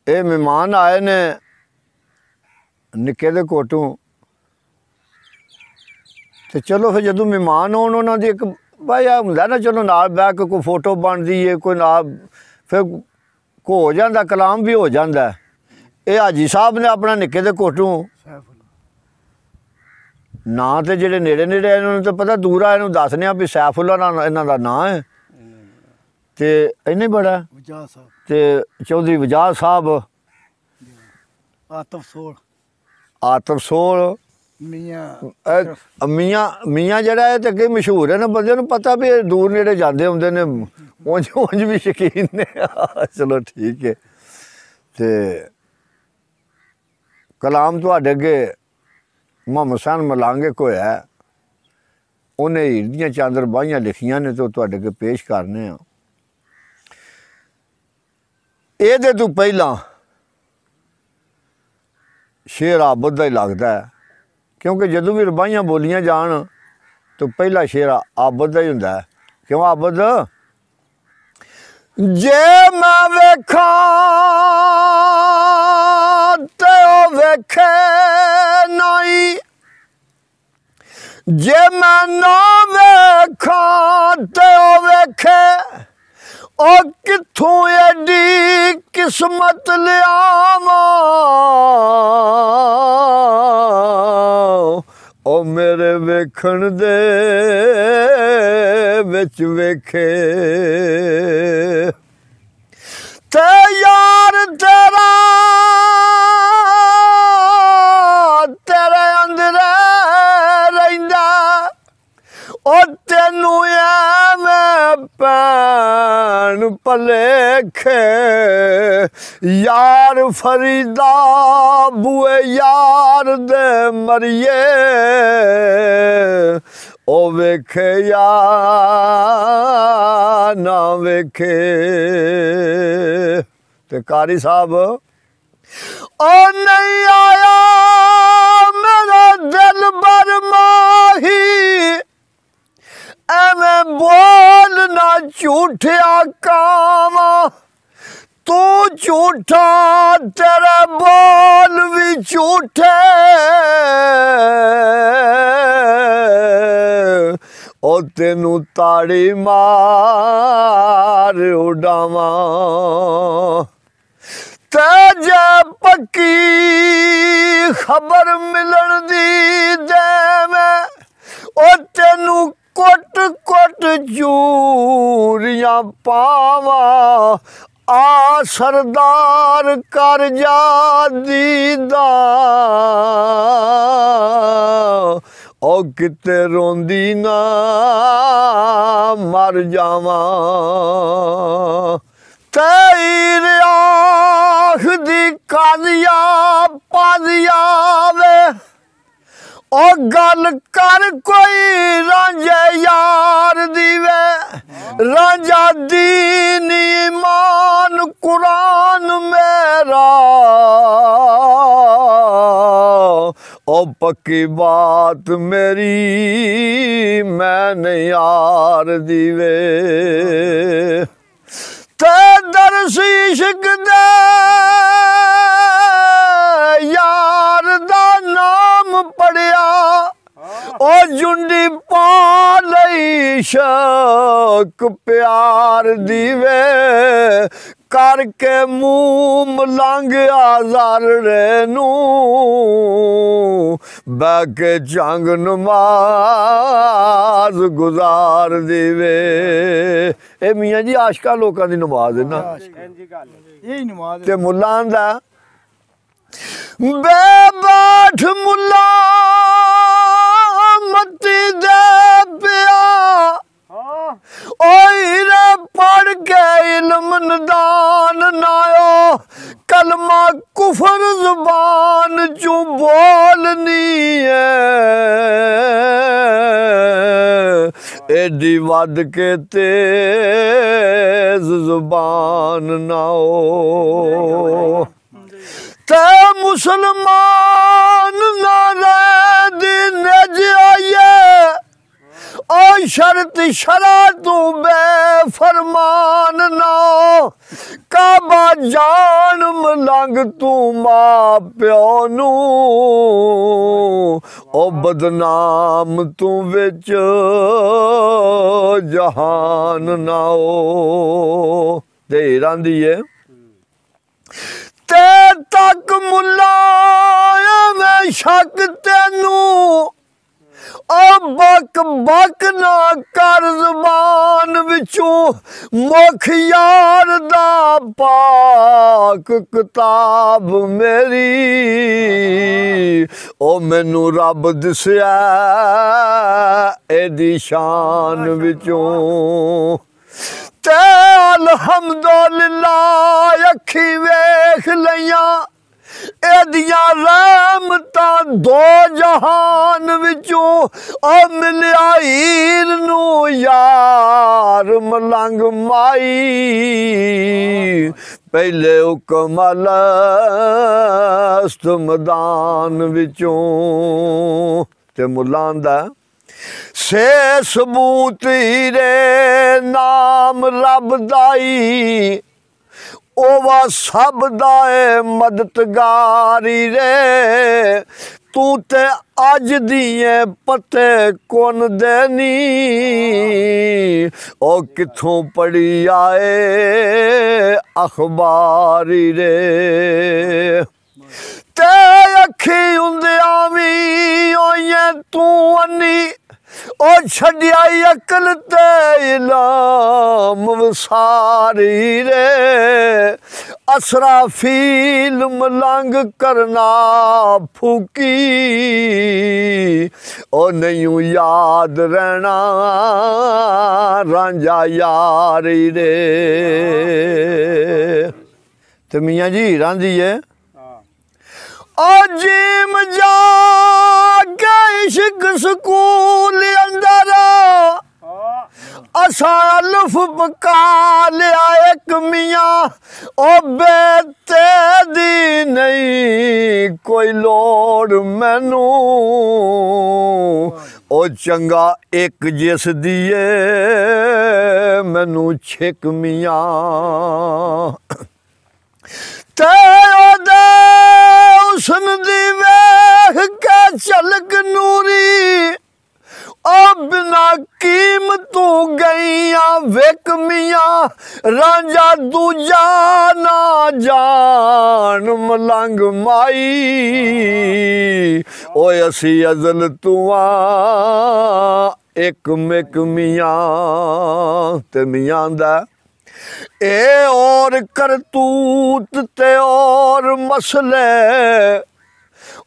ये मेहमान आए ने निक्के दे कोटों तो चलो फिर जदों मेहमान आउण उन्हां दी एक भाई आ हुंदा ना चलो नाल बैठ के कोई फोटो बनदी है कोई नाल फिर हो जांदा कलाम भी हो जांदा। ये हाजी साहब ने अपना निक्के दे कोटों ना तो जेडे नेड़े नेड़े इन्होंने तो पता दूर आ इन्हूं दसने भी सैफुल्ला इन्हां दा नाम है ते इन्ने बड़ा ते चौधरी वजाद साहब आतफ सोल मियाँ मियाँ जड़ा है तो अगे मशहूर है ना बंदे नूं पता भी दूर नेड़े जाते होंदे ने उंज उंज भी शकीन ने चलो ठीक है। ते कलाम तुहाडे अगे मोहम्मद हुसैन मलांगे को है उन्हें हीर दियां चांदर बाहियां लिखियां ने तो तुहाडे अगे पेश करने आ। ਇਹਦੇ ਤੋਂ ਪਹਿਲਾਂ ਸ਼ੇਰ ਆਬਦ ਦਾ ਹੀ ਲੱਗਦਾ ਹੈ ਕਿਉਂਕਿ ਜਦੋਂ ਵੀ ਰਬਾਈਆਂ ਬੋਲੀਆਂ ਜਾਣ ਤਾਂ ਪਹਿਲਾ ਸ਼ੇਰ ਆਬਦ ਦਾ ਹੀ ਹੁੰਦਾ ਹੈ। ਕਿਉਂ ਆਬਦ ਜੇ ਮੈਂ ਵੇਖਾਂ ਤੇ ਉਹ ਵੇਖੇ ਨਹੀਂ ਜੇ ਮੈਂ ਨਾ ਵੇਖਾਂ ਤੇ ਉਹ ਵੇਖੇ ओ कित्थों एडी किस्मत लियावां ओ मेरे वेखण दे विच वेखे ते यार तेरा तेरे अंदर रहिंदा ओ तेनू एवें भैन भलेखे यार फरीदा बुए यार दे मरिए ओ वेखे या ना वेखे। ते कारी साहब ओ नहीं आया मेरा दिल बर माही एवें बोल ना झूठिया कावा तू झूठा तेरे बोल भी झूठे ओ तेनू ताड़ी मार उड़ावा ते जे पक्की खबर मिलन दी देवें ओ तेनू कुट कुट चूरियां पावा आ सरदार कर जा दीदा ओ किते रोंदी ना मर जावा तेर आख दी कादिया पादिया वे ओ गल कर कोई रांझे यार दीवे रांझा दीन ईमान कुरान मेरा ओ पक्की बात मेरी मैंने यार दीवे ते दरसी इश्क दे यार दा नाम पढ़िया ओ जुंडी पा लई शक प्यार दीवे करके मुँह मलांघिया ज़ारड़े नू बह के जंग नमाज गुजार दीवे। ए मियाँ जी आशका लोगों की नमाज है ना ते मुल्ला आंदा बेबाट मुल्ला मती दे पिया ओरे पढ़ के इल्म नदान नायो कलमा कुफर जुबान चू बोलनी है एडी वद के तेज जुबान नाओ ते मुसलमान नारे दिन जाइए ओ शर्त शरा तू बेफरमान ना काबा जान मलांग तू मां प्यो नू ओ बदनाम तू विच जहान ना हो। ते रांदी है ते तक मुला मैं शक तेनू ओ बक बक ना कर ज़बान विचों मुख यार दा पाक किताब मेरी ओ मैनू रब दिसया एदी शान विचों ते अल्हम्दुलिल्लाह अखी वेख लईयां एदियां रहमतां दो जहान विचों ओ मिलिया हीर नू यार मलंग माई पहले हुकम मैदान विचों। ते मुल्ला आंदा से सबूत हीरे नाम रब दाई ओवा सब दाए मददगारी रे तू ते अज दिए पते कौन देनी ओ किथों पढ़ी आए अखबारी रे ते अखी उंदिया भी ओइए तू अन्नी ओ छड़िया अकल ते इलाम वसारी रे असराफील मलंग करना फूकी ओ नहीं याद रहना रांझा यारी रे। ते मियाँ जी रांधी है ओ जिम जाके इश्क स्कूल अंदर असा अल्फ पका लिया एक मियाँ ओ बेटे दी नहीं कोई लोड़ मैनू ओ चंगा एक जिस दिए मैनू छिक मियाँ ते हुस्न दी वेख के झलक नूरी ओ बिना कीमतों गईया वेक मियाँ रांझा दूजा ना जान मलंग माई ओए असी अजल तुआ एक मिक मियाँ। ते मियाँ दा ए और करतूत ते और मसले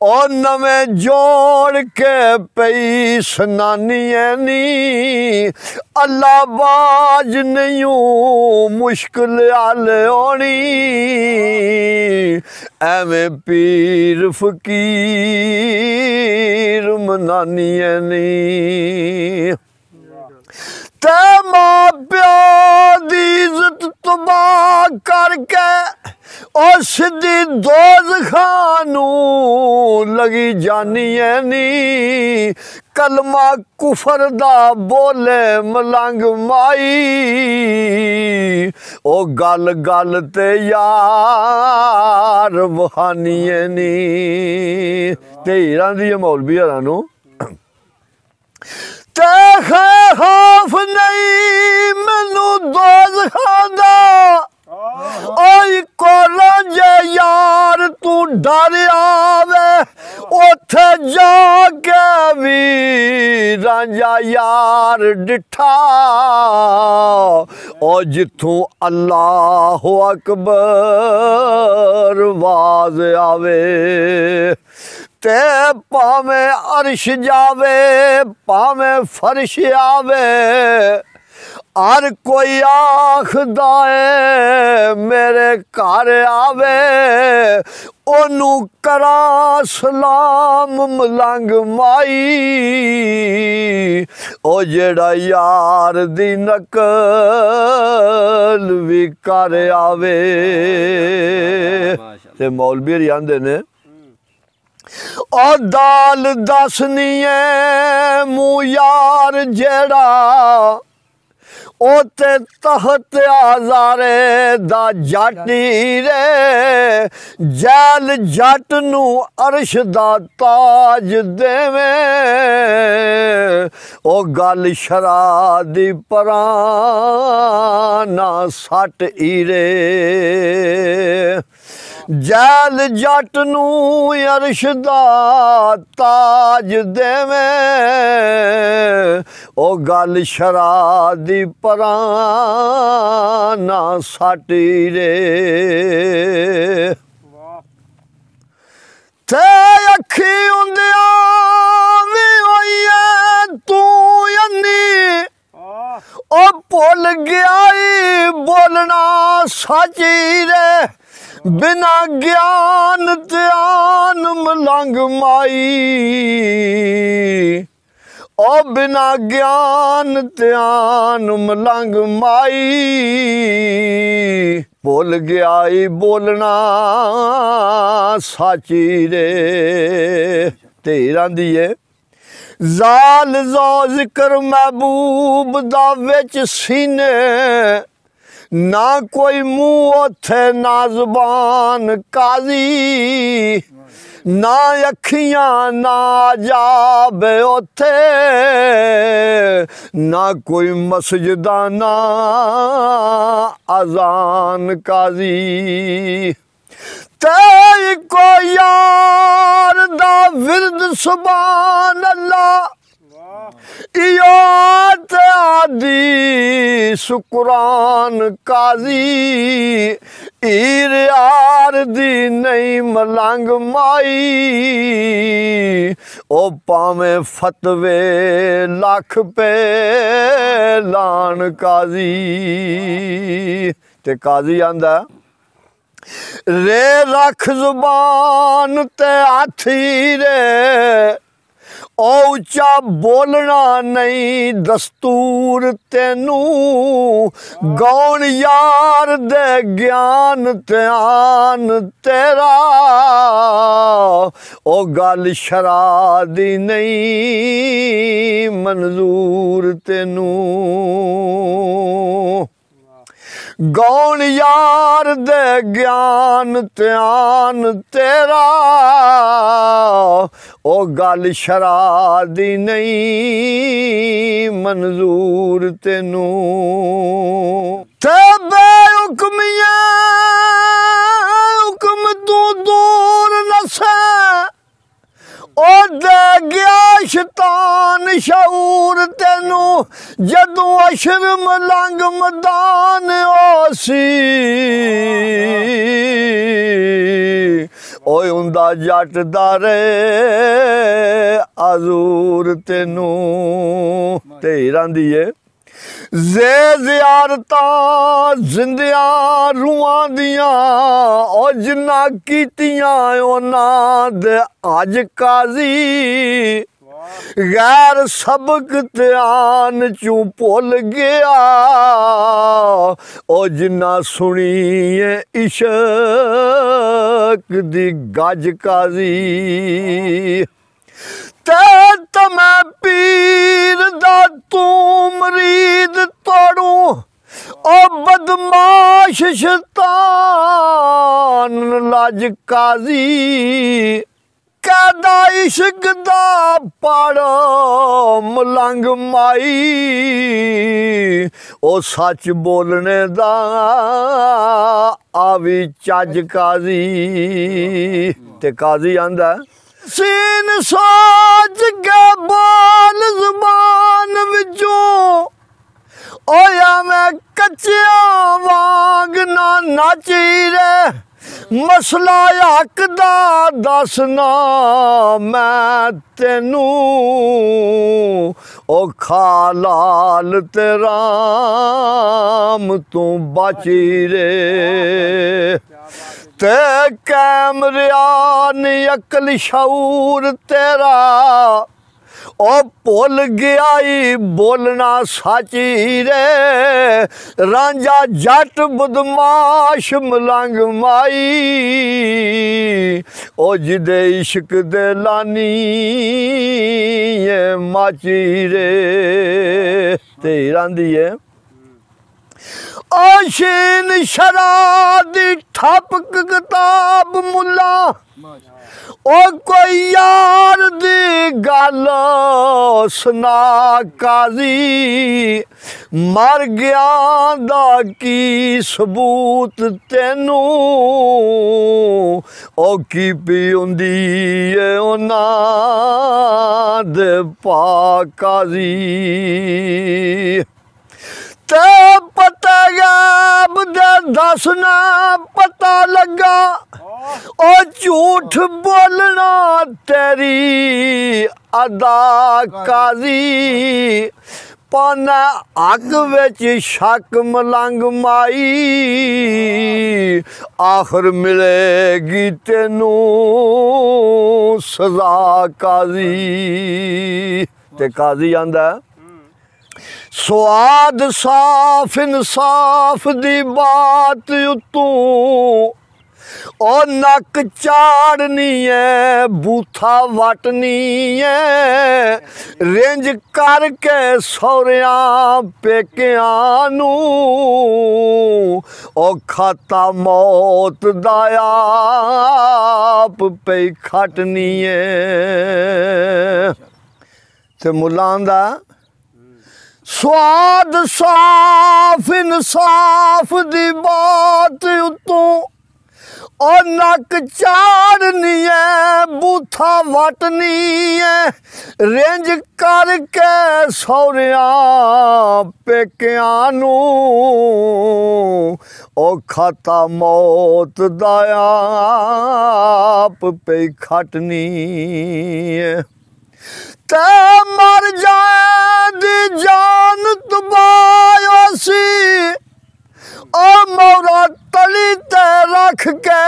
और नवें जोड़ के पई सनानिए नी अल्लाह बाज नहीं मुश्किल आले होनी एवें पीर फकीर मनानिए नी। ते मां प्यो दी इज्जत तबाह करके और सीधी दोज़खानू लगी जानी है नी कलमा कुफर दा बोले मलंग माई ओ गल गल ते यार बहानी है नी। ते हीरां दी मौलवी हरानू ते खौफ नहीं मैनू दोज़खां दा ओई कोलों जे यार तू डर आवे उथे जाके भी रांझा यार डिठा ओ जिथों अल्लाह अकबर वाज आवे ते पावे अर्श जावे पावे फर्श आवे हर कोई आखदा है मेरे घर आवे ओनू करा सलाम मलंग माई ओ जेड़ा यार दी नकल भी कर आवे। ते मौलवी आंदे ने ओ दाल दसनी है मुँह यार जेड़ा ओ ते तहत आजारे दा जाटी रे ਜੈਲ ਜੱਟ ਨੂੰ ਅਰਸ਼ ਦਾ ਤਾਜ ਦੇਵੇ ਉਹ ਗੱਲ ਸ਼ਰਾ ਦੀ ਪਰਾਂ ਨਾ ਸੱਟ ਈਰੇ ਜੈਲ ਜੱਟ ਨੂੰ ਅਰਸ਼ ਦਾ ਤਾਜ ਦੇਵੇ ਉਹ ਗੱਲ ਸ਼ਰਾ ਦੀ ਪਰਾਂ ਨਾ ਸੱਟ ਈਰੇ ਤੇ ਅੱਖੀ ਹੁੰਦਿਆਂ ਵੀ ਹੋਈ ਐ ਤੂੰ ਅੰਨੀ ਉਹ ਭੁੱਲ ਗਿਆ ਈ ਬੋਲਣਾ ਸੱਚ ਰੇ ਬਿਨਾ ਗਿਆਨ ਧਿਆਨ ਮਲੰਗ ਮਾਈ ਉਹ ਬਿਨਾ ਗਿਆਨ ਧਿਆਨ ਮਲੰਗ ਮਾਈ ਭੁੱਲ ਗਿਆ ਈ ਬੋਲਣਾ ਸਾਚੀ ਰੇ ਧੀਰਾਂ ਦੀ ਏ ਜ਼ਾਲ ਜ਼ੋ ਜ਼ਿਕਰ ਮਹਿਬੂਬ ਦਾ ਵਿੱਚ ਸੀਨੇ ਨਾ ਕੋਈ ਮੂੰਹ ਉੱਥੇ ਨਾ ਜ਼ੁਬਾਨ ਕਾਜ਼ੀ ਨਾ ਅੱਖੀਆਂ ਨਾ ਜਾਵੇ ਉੱਥੇ ਨਾ ਕੋਈ ਮਸਜਿਦਾਂ ਨਾ ਅਜ਼ਾਨ ਕਾਜ਼ੀ ਤੇ ਕੋ ਯਾਰ ਦਾ ਵਿਰਦ ਸੁਭਾਨ ਅੱਲਾ इयोत आदि शुकुरान काजी ईर यार दी नहीं मलंग माई ओ पावे फतवे लख पे लान काजी ते काजी आंदा रे रख जुबान ते हाथी रे ਉੱਚਾ ਬੋਲਣਾ ਨਹੀਂ ਦਸਤੂਰ ਤੈਨੂੰ ਗੌਣ ਯਾਰ ਦੇ ਗਿਆਨ ਧਿਆਨ ਤੇਰਾ ਉਹ ਗੱਲ ਸ਼ਰਾ ਦੀ ਨਹੀਂ ਮਨਜ਼ੂਰ ਤੈਨੂੰ ਗੌਣ ਯਾਰ ਦੇ ਗਿਆਨ ਧਿਆਨ ਤੇਰਾ ਉਹ ਗੱਲ ਸ਼ਰਾ ਦੀ ਨਹੀਂ ਮਨਜ਼ੂਰ ਤੈਨੂੰ ਤੇ ਬੇਹੁਕਮੀਆਂ ਹੁਕਮ ਤੂੰ ਦੂਰ ਨਸੇ ਉਹ ਦੇ ਗਿਆ ਸ਼ੈਤਾਨ ਸ਼ਊਰ ਤੈਨੂੰ ਜਦੋਂ ਅਸ਼ਰ ਮਲੰਗ ਮੈਦਾਨ ਹੋਸੀ ਓਏ ਹੁੰਦਾ ਜੱਟ ਦਾ ਰੇ ਆਜ਼ੂਰ ਤੈਨੂੰ ਢੇਰਾਂ ਦੀ ਏ ਜ਼ੇ ਜ਼ਿਆਰਤਾਂ ਜ਼ਿੰਦਿਆਂ ਰੂਹਾਂ ਦੀਆਂ ਉਹ ਜਿੰਨਾ ਕੀਤੀਆਂ ਉਹਨਾਂ ਦੇ ਅੱਜ ਕਾਜ਼ੀ ਗੈਰ ਸਬਕ ਧਿਆਨ ਚੋਂ ਭੁੱਲ ਗਿਆ ਉਹ ਜਿੰਨਾ ਸੁਣੀਏ ਇਸ਼ਕ ਦੀ ਗੱਜ ਕਾਜ਼ੀ ਤੇ ਮੈਂ ਪੀਰ ਦਾ ਤੂੰ ਮਰੀਦ ਤੋੜੂ ਉਹ ਬਦਮਾਸ਼ ਸ਼ੈਤਾਨ ਲਾਜ ਕਾਜ਼ੀ ਕਦਾ ਇਸ਼ਕ ਦਾ ਪੜੋ ਮਲੰਗ ਮਾਈ ਉਹ ਸੱਚ ਬੋਲਣੇ ਦਾ ਆਵੀ ਚੱਜ ਕਾਜ਼ੀ ਤੇ ਕਾਜ਼ੀ ਆਂਦਾ ਸੀਨ ਸੋਚ ਕੇ ਬੋਲ ਜ਼ੁਬਾਨ ਵਿੱਚੋਂ ਓਇਆ ਮੈਂ ਕੱਚਿਆਂ ਵਾਂਗ ਨਾ ਨਾਚੀ ਰੇ ਮਸਲਾ ਹੱਕ ਦਾ ਦੱਸਣਾ ਮੈਂ ਤੈਨੂੰ ਉਹ ਖਾ ਲਾਲ ਤੇ ਰਾਮ ਤੂੰ ਬਾਚੀ ਰੇ ਤੇ ਕੈਮਰਿਆ ਨੀ ਅਕਲ ਸ਼ਊਰ ਤੇਰਾ ਉਹ ਭੁੱਲ ਗਿਆ ਈ ਬੋਲਣਾ ਸਾਚੀ ਰੇ ਰਾਂਝਾ ਜੱਟ ਬਦਮਾਸ਼ ਮਲੰਗ ਮਾਈ ਉਹ ਜਿਹਦੇ ਇਸ਼ਕ ਦੇ ਲਾਨੀ ਏ ਮਾਚੀ ਰੇ ਤੇ ਰਾਂਦੀ ਏ आशीन शरादी ठपक किताब मुला ओ कोई यार दी गल सुना काजी मर गया दा की सबूत तेनू ओ की पीउंदी ए उन्हां दे पाकाजी ते पता गैब दे दसना पता लगा ओ झूठ बोलना तेरी अदाकारी पाना अग विच शक मलंग माई आखिर मिलेगी तेनू सजा काजी ते काजी आंदा स्वाद साफ इंसाफ दी बात उतू ओ नक चाड़नी है बूथा वटनी है रेंज करके सौरियां पेकियां नू ओ खाता मौत दा आप पे खटनी है ते मुल्ला आंदा स्वाद साफ इंसाफ दी बात उतू ओ नक चाड़नी है बूथा वटनी है रेंज करके सौरियां पेकियां नू ओ खाता मौत दा आप पे खटनी है ते मर जाए दी जान तबायो सी ओ मोरा तली ते रख के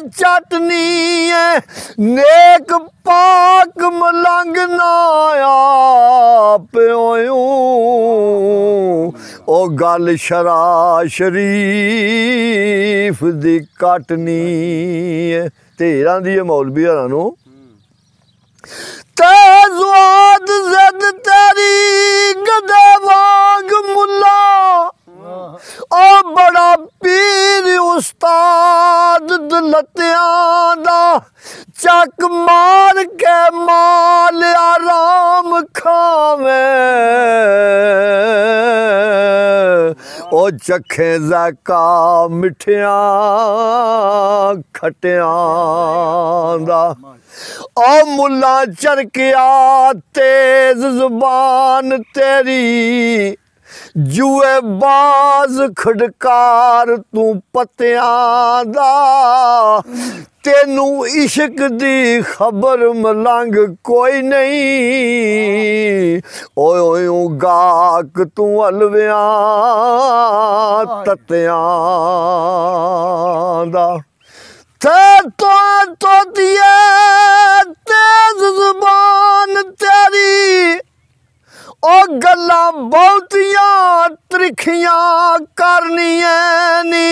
चटनी है नेक पाक मलंग ना प्यों ओ गल शरा शरीफ दी कटनी है तेरा दी मौलवी हरां नू तेज़वाद ज़द तेरी गदे वांग मुल्ला ओ बड़ा पीर उस्ताद दलतियां दा चक मार के माल आराम खावे ओ चखे ज़का मिठियां खटियां दा ओ मुल्ला चरकिया तेज जुबान तेरी जुए बाज खड़कार तू पत्तियां दा तेनू इश्क दी खबर मलंग कोई नहीं ओए ओए गाक तू अलवियां तत्तियां दा तो दिए तेज जुबान तेरी ओ गल्लां बहुतियां त्रिखियां करनियां नी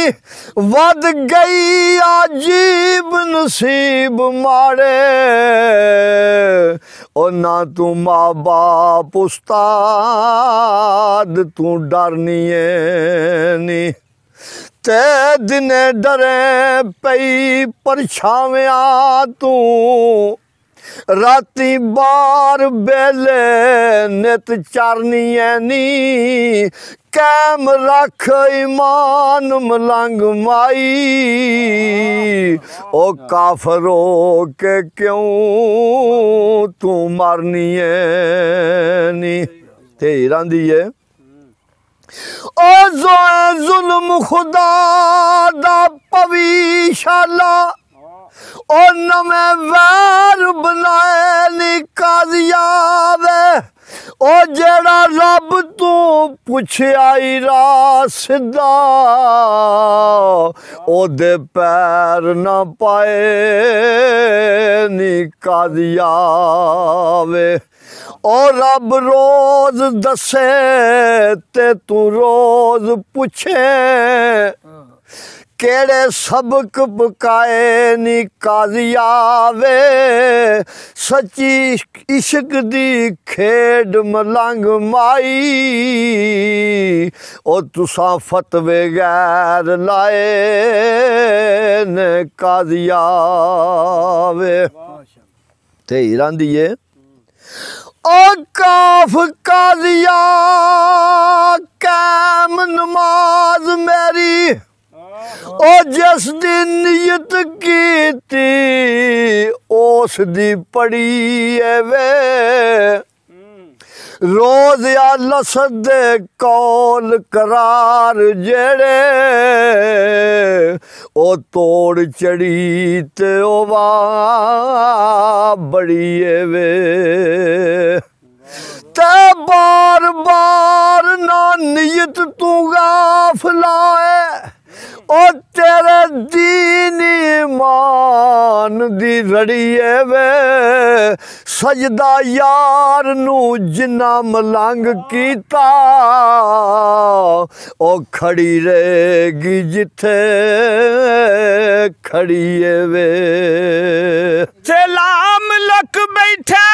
वध गई अजीब नसीब माड़े ओ ना तू माँ बाप उस्ताद तू डरनिए नी ते दिने डरे पई परछाविया तू राती बार बेले नित चारनी नी कैम रख ईमान मलंग माई ओ काफरो के क्यों तू मारनी नी तेरा दी है ओ जुल्म खुदा दा पवीशाला ओ नवे वैर बनाए नी काजिया वे ओ जेड़ा रब तू पुछया रा सिद्धा ओदे पैर ना पाए नी काजिया वे ओ रब रोज दसे ते तू रोज पुछे केड़े सबक पकाए नी काजिया वे सच्ची इश्क दी खेड मलंग माई ओ तुसां फतवे गैर लाए ने काजिया वे ते हीरां दी है ओ काफ काजिया कैम नमाज मेरी ओ जिस दिन नियत कीती उस दी पड़ी वे रोज या लसद कौल करार जेड़े ओ तोड़ चढ़ी ते ओ बड़ी वे ते बार बार ना नियत तू गाफला है ओ तेरे दीन ईमान दी रड़ी वे सजदा यार नू जिन्ना मलंग कीता ओ खड़ी रहेगी जिथे खड़ी वे सलाम लख बैठा